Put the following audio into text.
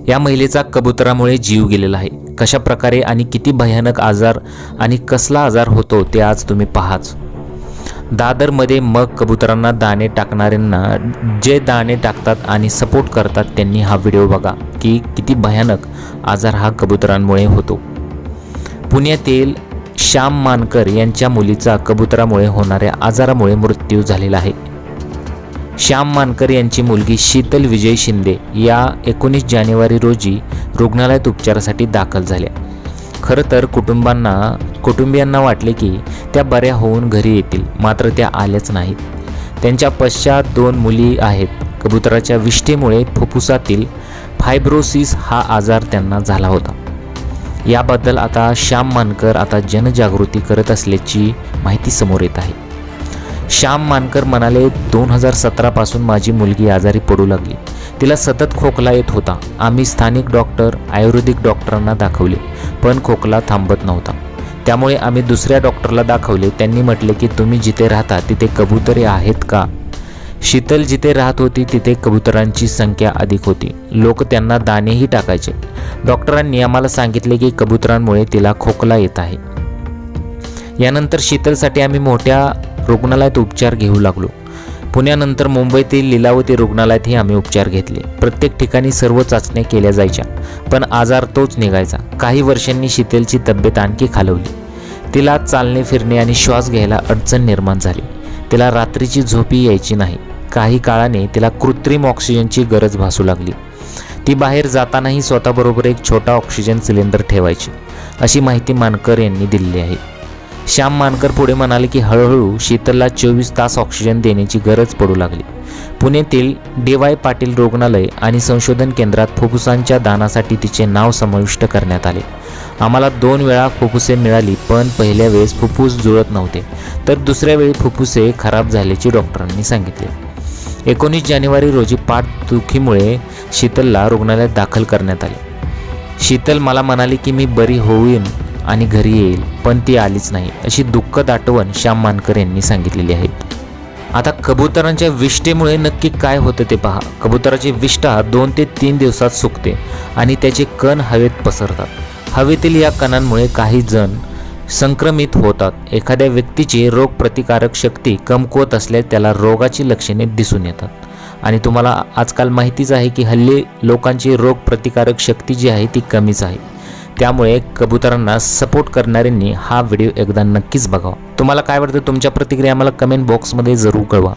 या महिलेचा कबुतरामुळे जीव गेलेला आहे। कशा प्रकारे आणि किती भयानक आजार आणि कसला आजार होतो ते आज तुम्ही पाहाच। दादरमध्ये मग कबुतरांना दाणे टाकणाऱ्यांना जे दाणे टाकतात आणि सपोर्ट करतात त्यांनी हा व्हिडिओ बघा की किती भयानक आजार हा कबुतरांमुळे होतो। पुण्यातील श्याम मानकर यांच्या मुलीचा कबुतरामुळे होणाऱ्या आजारामुळे मृत्यू झालेला आहे। श्याम मानकर यांची मुलगी शीतल विजय शिंदे या 19 जानेवारी रोजी रुग्णालयात उपचारासाठी दाखल झाल्या। खरं तर कुटुंबियांना वाटले की त्या बऱ्या होऊन घरी येतील, मात्र त्या आल्याच नाहीत। त्यांच्या पश्चात 2 मुली आहेत। कबुतराच्या विष्ठेमुळे फुफ्फुसातील फायब्रोसिस हा आजार त्यांना झाला होता। याबद्दल आता श्याम मानकर आता जनजागृती करत असल्याची माहिती समोर येत आहे। श्याम मानकर म्हणाले, 2017 पासून माझी मुलगी आजारी पडू लागली। तिला सतत खोकला येत होता। आम्ही स्थानिक डॉक्टर, आयुर्वेदिक डॉक्टरांना दाखवले, पण खोकला थांबत नव्हता। त्यामुळे आम्ही दुसऱ्या डॉक्टरला दाखवले। त्यांनी म्हटले की तुम्ही जिथे राहता तिथे कबुतरे आहेत का? शीतल जिथे राहत होती तिथे कबुतरांची संख्या अधिक होती। लोक त्यांना दाणेही टाकायचे। डॉक्टरांनी आम्हाला सांगितले की कबुतरांमुळे तिला खोकला येत आहे। यानंतर शीतलसाठी आम्ही मोठ्या रुग्णालयात उपचार घेऊ लागलो। पुण्यानंतर मुंबईतील लीलावती रुग्णालयातही आम्ही उपचार घेतले। प्रत्येक ठिकाणी सर्व चाचण्या केल्या जायच्या, पण आजार तोच निघायचा। काही वर्षांनी शीतलची तब्येत आणखी खालवली। तिला चालणे फिरणे आणि श्वास घ्यायला अडचण निर्माण झाली। तिला रात्रीची झोपही यायची नाही। काही काळाने तिला कृत्रिम ऑक्सिजनची गरज भासू लागली। ती बाहेर जातानाही स्वतःबरोबर एक छोटा ऑक्सिजन सिलेंडर ठेवायची, अशी माहिती मानकर यांनी दिली आहे। श्याम मानकर पुढे म्हणाले की हळूहळू शीतलला 24 तास ऑक्सिजन देण्याची गरज पडू लागली। पुण्यातील DY पाटील रुग्णालय आणि संशोधन केंद्रात फुफ्फुसांच्या दानासाठी तिचे नाव समाविष्ट करण्यात आले। आम्हाला 2 वेळा फुफ्फुसे मिळाली, पण पहिल्या वेळेस फुफ्फुस जुळत नव्हते, तर दुसऱ्या वेळी फुफ्फुसे खराब झाल्याचे डॉक्टरांनी सांगितले। 19 जानेवारी रोजी पाठदुखीमुळे शीतलला रुग्णालयात दाखल करण्यात आले। शीतल मला म्हणाली की मी बरी होईन आणि घरी येईल, पण ती आलीच नाही, अशी दुःखद आठवण श्याम मानकर यांनी सांगितलेली आहे। आता कबुतरांच्या विष्ठेमुळे नक्की काय होतं ते पहा। कबुतराची विष्ठा 2 ते 3 दिवसात सुकते आणि त्याचे कण हवेत पसरतात। हवेतील या कणांमुळे काही जण संक्रमित होतात। एखाद्या व्यक्तीची रोगप्रतिकारक शक्ती कमकुवत असल्यास त्याला रोगाची लक्षणे दिसून येतात। आणि तुम्हाला आजकाल माहितीच आहे की हल्ली लोकांची रोगप्रतिकारक शक्ती जी आहे ती कमीच आहे। त्यामुळे कबुतरांना सपोर्ट करणाऱ्यांनी हा व्हिडिओ एकदा नक्कीच बघावा। तुम्हाला काय वाटतं? तुमच्या प्रतिक्रिया आम्हाला कमेंट बॉक्समध्ये जरूर कळवा।